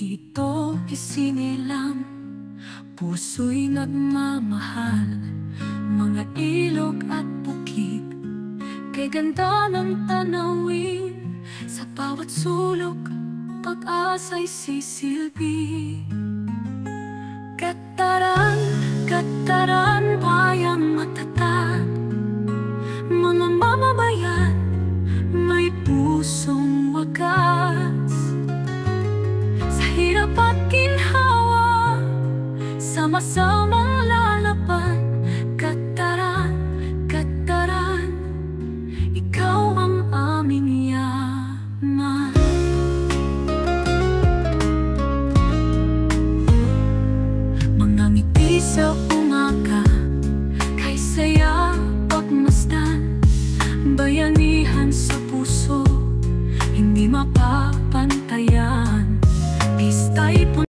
Dito isinilang, puso'y nagmamahal. Mga ilog at bukid, kay ganda ng tanawin. Sa bawat sulok, pag-asa'y sisilbi. Gataran, gataran, bayang matatag. Mga mamamayan, may pusong wagas. Sa hirap at ginhawa, sama-sama